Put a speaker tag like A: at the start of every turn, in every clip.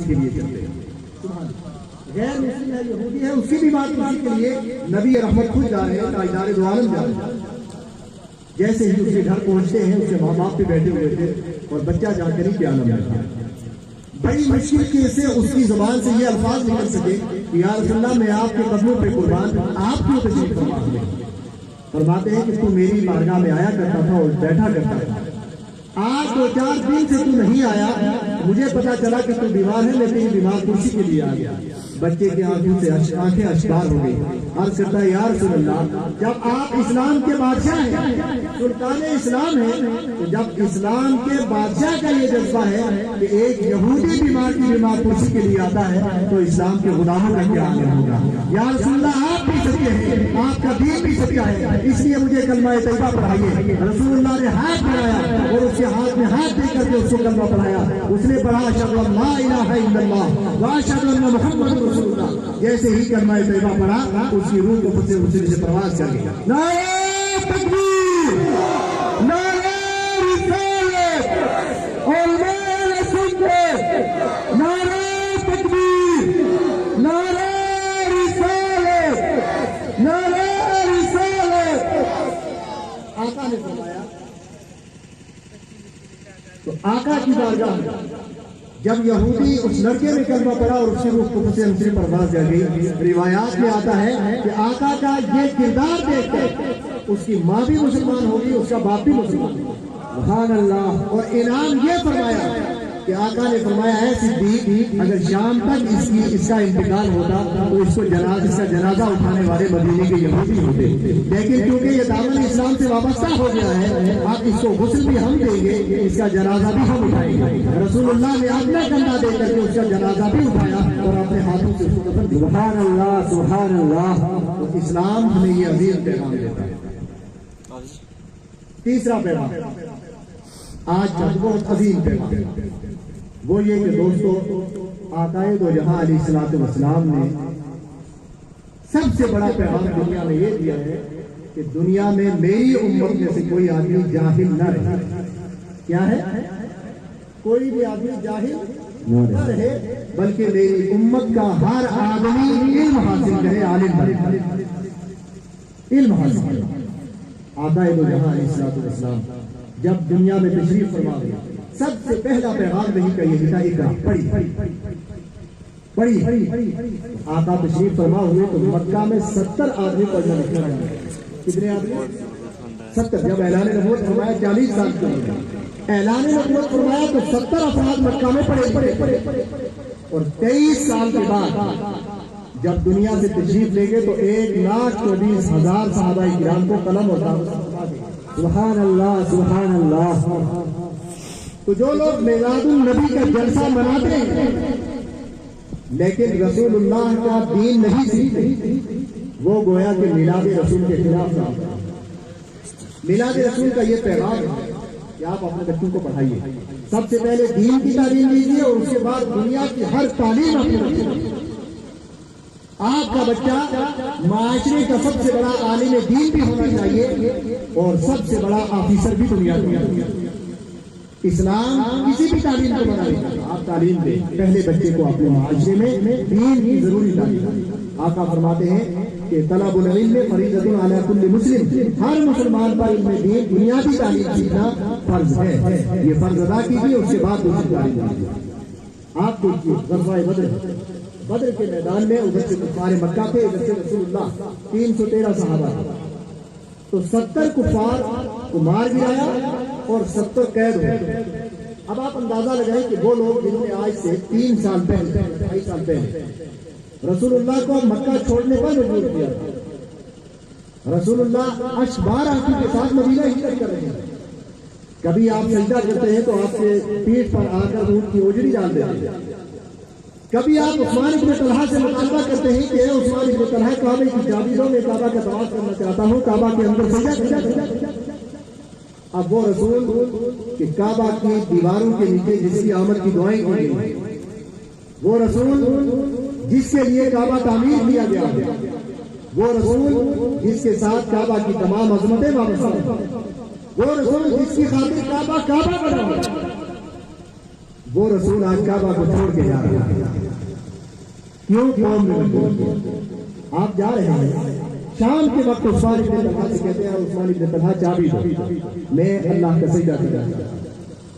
A: کے لیے چلتے ہیں. غیر مسلم ہے یہودی ہے اس کی بھی بات اسی کے لیے نبی رحمت خود جا رہے ہیں تاجدار دو عالم جا رہے ہیں. جیسے ہی اس کے گھر پہنچتے ہیں اس کے ماں باپ بھی بیٹھے ہوئے تھے اور بچہ جا کر ہی پیانہ بیٹھا. بڑی مشکل سے اس کی زبان سے یہ الفاظ نکل سکے کہ یا رسول اللہ میں آپ کے قدموں پہ قربان آپ کیوں تشریف فرما دیں. فرماتے ہیں کہ تو میری بارگاہ میں آیا کرتا تھا اور بیٹھا کرتا تھا. آج 2-4 دن سے تو نہیں آیا. مجھے پتا چلا کہ تو بیمار ہے لیکن یہ بیمار کرسی کے لیے آ گیا. بچے کی آنکھوں سے آنکھیں اشکار ہو گئی. عرض کرتا ہے یا رسول اللہ جب آپ اسلام کے بادشاہ ہیں سلطان اسلام ہیں تو جب اسلام کے بادشاہ کا یہ جذبہ ہے کہ ایک یہودی بیمار کی بیمار کرسی کے لیے آتا ہے تو اسلام کے غلاموں کا کیا حال ہوگا. یا رسول اللہ آپ بھی سچے ہیں آپ کا دین بھی سچا ہے اس لیے مجھے کلمہ طیبہ پڑھائیے. رسول اللہ نے ہاتھ بڑھایا اور اس کے ہاتھ میں ہاتھ دے کر کے اس کو کلمہ پڑھایا. اس نے پڑھا اشہد ان لا الہ الا اللہ واشہد ان محمد رسول اللہ. جیسے ہی کلمہ طیبہ پڑھا اس کی روح کو سے پرواز کر گیا. نعرہ تکبیر نعرہ رسالت علماء سنت نعرہ تکبیر نعرہ رسالت نعرہ رسالت. آقا نے فرمایا تو آقا کی بارگاہ جب یہودی اس لڑکے میں کلمہ پڑا اور اس کی روح کو سے ہمسری پرواز کر گئی. روایات میں آتا ہے کہ آقا کا یہ کردار دیکھ کر اس کی ماں بھی مسلمان ہوگی اس کا باپ بھی مسلمان ہوگا. سبحان اللہ. اور انعام یہ فرمایا کہ آقا نے فرمایا ہے صدیق اگر شام تک اس کا انتقال ہوتا تو اس کا جنازہ اٹھانے والے مدینے کے یہودی ہوتے. لیکن کیونکہ یہ دامن اسلام سے وابستہ ہو گیا ہے آپ اس کو غسل بھی ہم دیں گے اس کا جنازہ بھی ہم اٹھائیں گے. رسول اللہ نے اپنا کندھا دے کر کے اس کا جنازہ بھی اٹھایا اور اپنے ہاتھوں سے اس کو دفن کیا. سبحان اللہ سبحان اللہ. تو اسلام ہمیں یہ عظیم پیغام دیتا ہے. تیسرا پیغام آج کا بہت عظیم پیغام وہ یہ کہ دوستو آقائے دو جہاں علیہ الصلوۃ والسلام نے سب سے بڑا پیغام دنیا میں یہ دیا ہے کہ دنیا میں میری امت میں سے کوئی آدمی جاہل نہ رہے. کیا ہے؟ کوئی بھی آدمی جاہل نہ رہے بلکہ میری امت کا ہر آدمی علم حاصل کرے عالم بنے علم حاصل کرے. آقائے دو جہاں علیہ الصلوۃ والسلام جب دنیا میں تشریف فرما گئے سب سے پہلا پیغام نہیں کا یہ تھا اقرا پڑھی. آقا تشریف فرما ہوئے تو مکہ میں 70 آدمی پڑھنا لکھنا ہے. کتنے آدمی؟ 70. جب اعلان نبوت فرمایا 40 سال کے لیے اعلان نبوت فرمایا تو 70 افراد مکہ میں پڑھے اور 23 سال کے بعد جب دنیا سے تشریف لے گئے تو 1,24,000 صحابہ کرام کو قلم اور کاغذ. سبحان اللہ سبحان اللہ. تو جو لوگ میلاد النبی کا جلسہ مناتے ہیں لیکن رسول اللہ کا دین نہیں سیکھتے وہ گویا کہ میلاد رسول کے خلاف نہ. میلاد رسول کا یہ پیغام ہے کہ آپ اپنے بچوں کو پڑھائیے. سب سے پہلے دین کی تعلیم دیجیے اور اس کے بعد دنیا کی ہر تعلیم اپنے بچوں کو. آپ کا بچہ معاشرے کا سب سے بڑا عالم دین بھی ہونا چاہیے اور سب سے بڑا آفیسر بھی دنیا کا. اسلام کسی بھی تعلیم کو منع نہیں کرتا. آپ تعلیم دیں پہلے بچے کو اپنے معاشرے میں دین کی ضروری تعلیم. آقا فرماتے ہیں کہ طلب العلم فریضۃ علی کل مسلم. ہر مسلمان پر علم دین بنیادی تعلیم سیکھنا فرض ہے. یہ فرض ادا کیجیے اس کے بعد دوسری تعلیم دیجیے. آپ دیکھیے غزوہ بدر کے میدان میں ادھر سے کفار مکہ تھے ادھر سے رسول اللہ 313 صحابہ تو 70 کفار کو مار گرایا اور 70 قید ہوئے. اب آپ اندازہ لگائیں کہ وہ لوگ جنہوں نے آج سے 3 سال پہلے 2.5 سال پہلے رسول اللہ کو مکہ چھوڑنے پر مجبور کیا. رسول اللہ اشبار آنکھوں کے ساتھ مدینہ ہجرت کر رہے ہیں. کبھی آپ سجدہ کرتے ہیں تو آپ کے پیٹھ پر آ کر اونٹ کی اوجڑی ڈال دیتے ہیں. کبھی آپ عثمان ابن طلحہ سے مطالبہ کرتے ہیں کہ عثمان ابن طلحہ کعبے کی چابی دو میں کعبہ کا طواف کرنا چاہتا ہوں کعبہ کے اندر سجدہ. اب وہ رسول کہ کعبہ کی دیواروں کے نیچے جس کی آمد کی دعائیں کی گئی وہ رسول جس کے لیے کعبہ تعمیر کیا گیا وہ رسول جس کے ساتھ کعبہ کی تمام عظمتیں وابستہ وہ رسول جس کی خاطر کعبہ بنا. وہ رسول آج کعبہ کو چھوڑ کے جا رہا ہے. کیوں؟ قوم نے مجبور کیا. آپ جا رہے ہیں شام کے وقت عثمان ابن طلحہ سے کہتے ہیں عثمان ابن طلحہ چابی دو، میں اللہ کا سجدہ کرتا ہوں.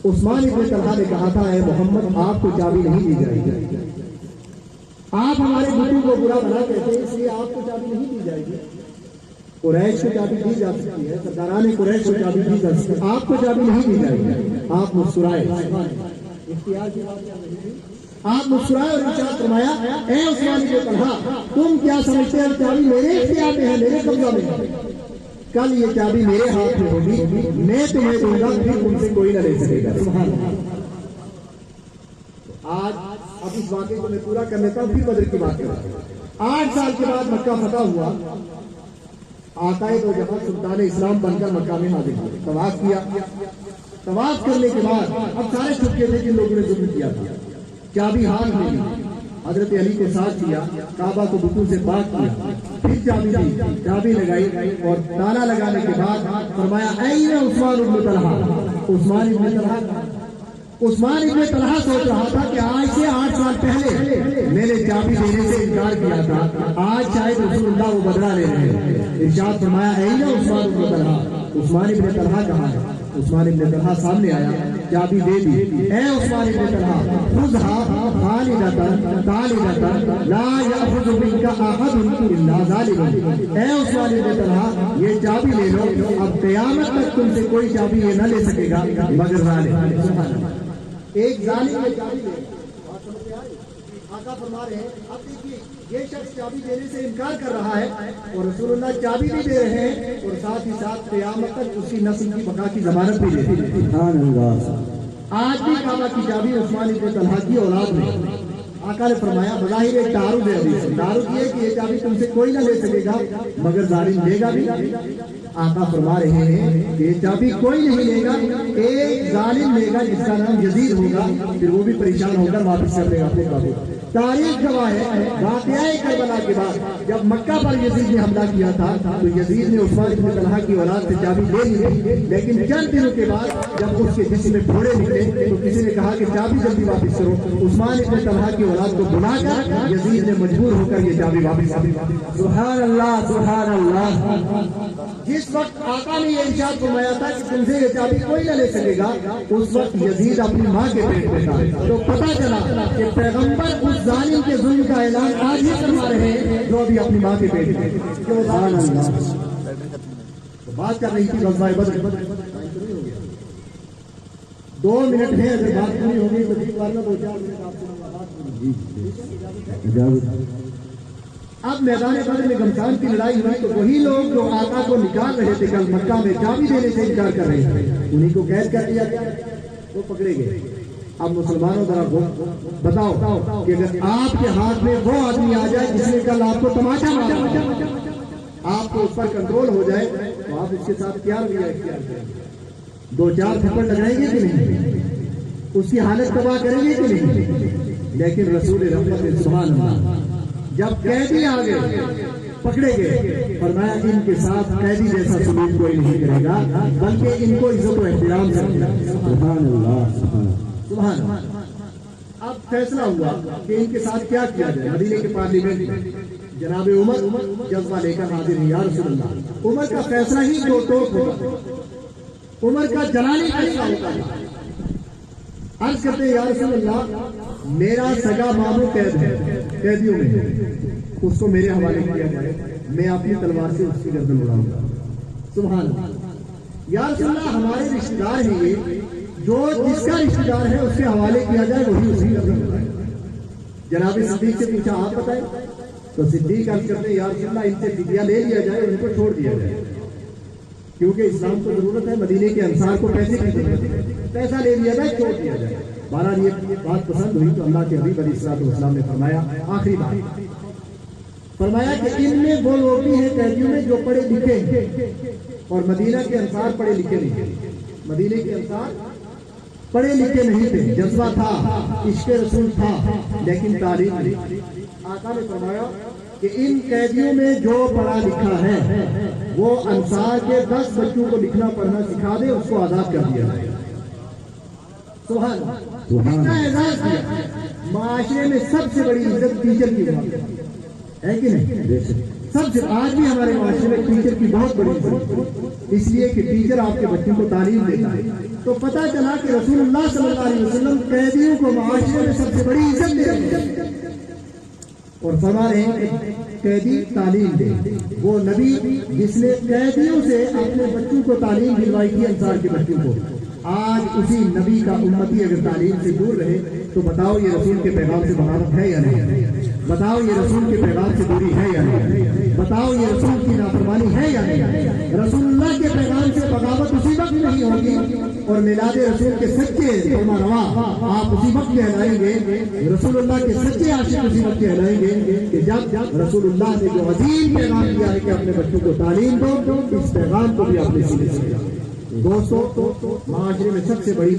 A: عثمان ابن طلحہ نے کہا تھا اے محمد آپ کو چابی نہیں دی جائے گی، آپ ہمارے بتوں کو برا بنا کہتے ہیں اس لیے آپ کو چابی نہیں دی جائے گی. قریش کو چابی دی جا سکتی ہے، سرداران قریش کو چابی دی جا سکتی ہے، آپ کو چابی نہیں دی جائے گی. آپ مسکرائے، اختیار کی بات کیا نہیں، آپ مسکرائے اور ارشاد فرمایا اے عثمان ابن طلحہ تم کیا سمجھتے ہیں چابی میرے اختیار میں ہے، میرے قبضہ میں ہے. کل یہ چابی میرے ہاتھ میں ہوگی، میں تمہیں دوں گا، پھر تم سے کوئی نہ لے سکے گا. سبحان اللہ. آج اب اس واقعے کو میں پورا کر لیتا ہوں، پھر بدر کی بات کرتا ہوں. 8 سال کے بعد مکہ فتح ہوا. آقائے دو جہاں سلطان اسلام بن کر مکہ میں حاضر ہوئے. طواف کیا. طواف کرنے کے بعد اب سارے چھپکے تھے جن لوگوں نے ظلم کیا تھا. چابی ہاتھ میں لی، حضرت علی کو ساتھ کیا، کعبہ کو بتوں سے پاک کیا، پھر چابی دی، چابی لگائی اور تالا لگانے کے بعد فرمایا این عثمان ابن طلحہ. عثمان ابن طلحہ، عثمان ابن طلحہ سوچ رہا تھا کہ آج سے 8 سال پہلے میں نے چابی دینے سے انکار کیا تھا، آج شاید رسول اللہ وہ بدلہ لے رہے ہیں. ارشاد فرمایا این عثمان ابن طلحہ. عثمان ابن طلحہ کہاں ہے؟ عثمان ابن طلحہ سامنے آیا، چابی دے دی. اے عثمان ابن طلحہ خذها خالدۃ طالبۃ لا یاخذ منک احد الا ظالم. اے عثمان ابن طلحہ یہ چابی لے لو، اب قیامت تک تم سے کوئی چابی یہ نہ لے سکے گا مگر ظالم. سبحان اللہ. ایک ظالم نے چابی لے. بات سمجھ میں آ رہی؟ آقا فرما رہے ہیں اب دیکھیے یہ شخص چابی دینے سے انکار کر رہا ہے اور رسول اللہ چابی بھی دے رہے ہیں اور ساتھ ہی ساتھ قیامت تک اس کی نسل کی بقا کی ضمانت بھی دیتے ہیں. سبحان اللہ. آج بھی کعبہ کی چابی عثمان ابن طلحہ کی اولاد میں. آقا نے فرمایا بظاہر ایک تعارض ہے، تعارض یہ کہ یہ چابی تم سے کوئی نہ لے سکے گا مگر ظالم لے گا بھی. آقا فرما رہے ہیں کہ یہ چابی کوئی نہیں لے گا، ایک ظالم لے گا جس کا نام یزید ہوگا، پھر وہ بھی پریشان ہو کر واپس کر دے گا اپنے قابو. تاریخ گواہ ہے واقعہ کربلا کے بعد جب مکہ پر یزید نے حملہ کیا تھا تو یزید نے عثمان ابن طلحہ کی اولاد سے چابی لے لی، لیکن چند دنوں کے بعد جب اس کے جسم میں پھوڑے نکلے تو کسی نے کہا کہ چابی جلدی واپس کرو. عثمان ابن طلحہ کی اولاد کو بلا کر یزید نے مجبور ہو کر یہ چابی واپس. سبحان اللہ سبحان اللہ. جس وقت آقا نے یہ ارشاد فرمایا تھا کہ تم سے یہ چابی کوئی نہ لے سکے گا، اس وقت یزید اپنی ماں کے پیٹ میں تھا. تو پتہ چلا کہ پیغمبر اس ظالم کے ظلم کا اعلان آج ہی فرما رہے ہیں جو ابھی اپنی ماں کے پیٹ میں. سبحان اللہ. بات کر رہی تھی غزوہ بدر. 2 منٹ ہے، اگر بات پوری ہوگی تو 2-4 منٹ آپ سے بات. اب میدان بدر میں گھمسان کی لڑائی ہوئی تو وہی لوگ جو آقا کو نکال رہے تھے کل مکہ میں چابی دینے سے انکار کر رہے تھے انہیں کو قید کر دیا گیا، وہ پکڑے گئے. اب مسلمانوں ذرا بتاؤ کہ اگر آپ کے ہاتھ میں وہ آدمی آ جائے جس نے کل آپ کو تماشا مارا، آپ کو اس پر کنٹرول ہو جائے تو آپ اس کے ساتھ کیا رویہ اختیار کریں گے؟ 2-4 تھپڑ لگائیں گے کہ نہیں؟ اس کی حالت تباہ کریں گے کہ نہیں؟ لیکن رسول رحمت سبحان اللہ جب قیدی آ گئے پکڑے گئے فرمایا ان کے ساتھ قیدی جیسا سلوک کوئی نہیں کرے گا بلکہ ان کو عزت و احترام سے رکھے گا. سبحان اللہ سبحان اللہ. اب فیصلہ ہوا کہ ان کے ساتھ کیا کیا جائے. مدینے کے پارلیمنٹ میں جناب عمر جذبہ لے کر حاضر ہیں یا رسول اللہ. عمر کا فیصلہ ہی دو ٹوک ہوگا، عمر کا جلالی فیصلہ ہوتا ہے. عرض کرتے ہیں یا رسول اللہ میرا سگا ماموں قید ہے، قیدیوں میں، اس کو میرے حوالے کیا جائے، میں اپنی تلوار سے اس کی گردن اڑاؤں گا. سبحان اللہ. یا رسول اللہ ہمارے رشتہ دار ہیں یہ، جو جس کا رشتہ دار ہے اس کے حوالے کیا جائے وہی اسی گردن اڑائے. جناب صدیق سے پوچھا آپ بتائیں تو صدیق عرض کرتے ہیں یا رسول اللہ ان سے فدیہ لے لیا جائے، ان کو چھوڑ دیا جائے، کیونکہ اسلام کو ضرورت ہے، مدینے کے انصار کو پیسے کی ضرورت ہے، پیسہ لے لیا جائے چھوڑ دیا جائے. بہرحال یہ بات پسند ہوئی تو اللہ کے حبیب علیہ الصلوۃ والسلام نے فرمایا آخری بات فرمایا کہ ان میں وہ لوگ بھی ہیں قیدیوں میں جو پڑھے لکھے ہیں اور مدینہ کے انصار پڑھے لکھے نہیں تھے. مدینے کے انصار پڑھے لکھے نہیں تھے، جذبہ تھا، عشق رسول تھا لیکن تعلیم نہیں. آقا نے فرمایا کہ ان قیدیوں میں جو پڑھا لکھا ہے وہ انصار کے 10 بچوں کو لکھنا پڑھنا سکھا دے، اس کو آزاد کر دیا جائے. سبحان اللہ، اتنا اعزاز دیا۔ معاشرے میں سب سے بڑی عزت ٹیچر کی ہے کہ نہیں؟ سب سے آج بھی ہمارے معاشرے میں ٹیچر کی بہت بڑی عزت ہے، اس لیے کہ ٹیچر آپ کے بچوں کو تعلیم دیتا ہے۔ تو پتہ چلا کہ رسول اللہ صلی اللہ علیہ وسلم قیدیوں کو معاشرے میں سب سے بڑی عزت دے رہے ہیں اور فرما رہے ہیں کہ قیدی تعلیم دے۔ وہ نبی جس نے قیدیوں سے اپنے بچوں کو تعلیم دلوائی تھی، انصار کے بچوں کو، آج اسی نبی کا امتی اگر تعلیم سے دور رہے تو بتاؤ یہ رسول کے پیغام سے بغاوت ہے یا نہیں؟ بتاؤ یہ رسول کے پیغام سے دوری ہے یا نہیں؟ بتاؤ یہ رسول کی نافرمانی ہے یا نہیں؟ رسول اللہ کے پیغام سے بغاوت اسی وقت نہیں ہوگی اور میلاد رسول کے سچے فرما روا آپ اسی وقت کہلائیں گے، رسول اللہ کے سچے عاشق اسی وقت کہلائیں گے کہ جب رسول اللہ نے جو عظیم پیغام دیا ہے کہ اپنے بچوں کو تعلیم دو، اس پیغام کو بھی اپنے سینے سے دیا۔ دوستو، معاشرے میں سب سے بڑی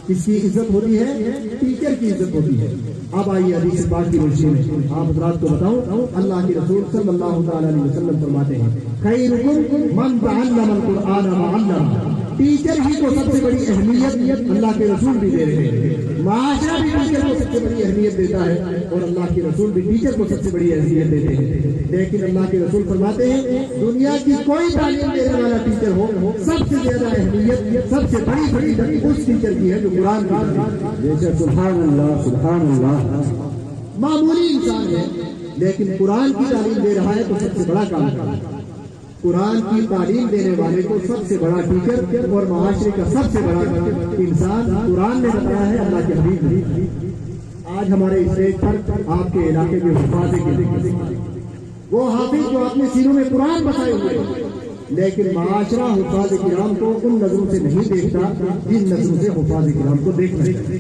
A: کس کی عزت ہوتی ہے؟ ٹیچر کی عزت ہوتی ہے۔ اب آئیے حدیث پاک کی روشنی میں آپ حضرات کو بتاؤں، اللہ کے رسول صلی اللہ تعالی علیہ وسلم فرماتے ہیں خیرکم من تعلم القرآن وعلمہ۔ ٹیچر ہی کو سب سے بڑی اہمیت اللہ کے رسول بھی دے رہے ہیں، معاشرہ بھی ٹیچر کو سب سے بڑی اہمیت دیتا ہے اور اللہ کے رسول بھی ٹیچر کو سب سے بڑی اہمیت دیتے ہیں۔ لیکن اللہ کے رسول فرماتے ہیں دنیا کی کوئی تعلیم دینے والا ٹیچر ہو، سب سے زیادہ اہمیت سب سے بڑی اس ٹیچر کی ہے جو قرآن کی ہے۔ سبحان اللہ، سبحان اللہ۔ معمولی انسان ہے لیکن قرآن کی تعلیم دے رہا ہے تو سب سے بڑا کام ہے۔ قرآن کی تعلیم دینے والے کو سب سے بڑا ٹیچر اور معاشرے کا سب سے بڑا انسان قرآن نے بتایا ہے اللہ کے حبیب نے۔ آج ہمارے اسٹیج پر آپ کے علاقے میں حفاظ کے وہ حافظ جو اپنے سینوں میں قرآن بسائے ہوئے، لیکن معاشرہ حفاظ کرام کو ان نظروں سے نہیں دیکھتا جن نظروں سے حفاظ کرام کو دیکھنا ہے۔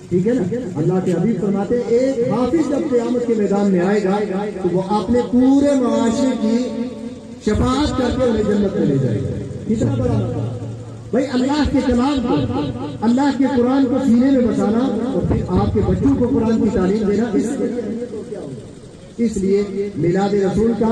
A: ٹھیک ہے نا؟ اللہ کے حبیب فرماتے ایک حافظ جب قیامت کے میدان میں آئے گا تو وہ اپنے پورے معاشرے کی شفاعت کر کے انہیں جنت میں لے جائے گا۔ کتنا بڑا بھائی اللہ کے کلام کو، اللہ کے قرآن کو سینے میں بسانا اور پھر آپ کے بچوں کو قرآن کی تعلیم دینا، اس لیے میلاد رسول کا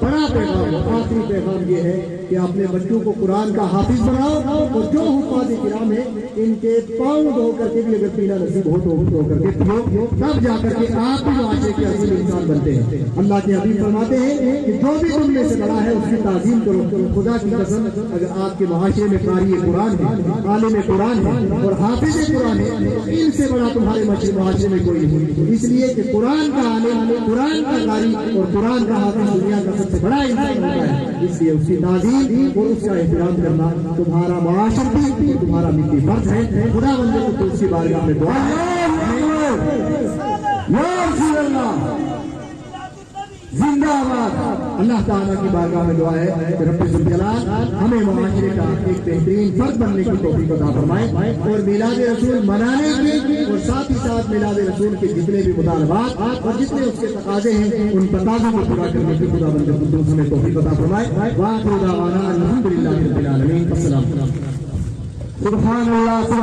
A: بڑا پیغام، آخری پیغام یہ ہے کہ اپنے بچوں کو قرآن کا حافظ بناؤ اور جو حفاظ کرام ہیں ان کے پاؤں دھو کر کے بھی اگر پینا نصیب ہو تو دھو کر کے پیو، تب جا کر کے آپ بھی معاشرے کے اصل انسان بنتے ہیں۔ اللہ کے حبیب فرماتے ہیں کہ جو بھی تم میں سے بڑا ہے اس کی تعظیم کرو۔ خدا کی قسم اگر آپ کے معاشرے میں قاری قرآن ہے، عالم قرآن ہے اور حافظ قرآن ہے، ان سے بڑا تمہارے معاشرے میں کوئی نہیں، اس لیے کہ قرآن کا عالم، قرآن کا قاری اور قرآن کا حافظ دنیا کا سب سے بڑا انسان ہوتا ہے، اس لیے اس کی تعظیم اور اس کا احترام کرنا تمہارا معاشرتی اور تمہارا مٹی فرض ہے۔ خدا بندے کو اس کی بارگاہ میں دعا ہے، زندہ آباد۔ اللہ تعالیٰ کی بارگاہ میں دعا ہے کہ رب ذوالجلال ہمیں معاشرے کا ایک بہترین فرد بننے کی توفیق عطا فرمائے اور میلاد رسول منانے کی اور ساتھ ہی ساتھ میلاد رسول کے جتنے بھی مطالبات اور جتنے اس کے تقاضے ہیں ان تقاضوں کو پورا کرنے کی خدا بندے قدوس ہمیں توفیق عطا فرمائے۔ وآخر دعوانا الحمدللہ رب العالمین۔ السلام علیکم۔ سبحان اللہ۔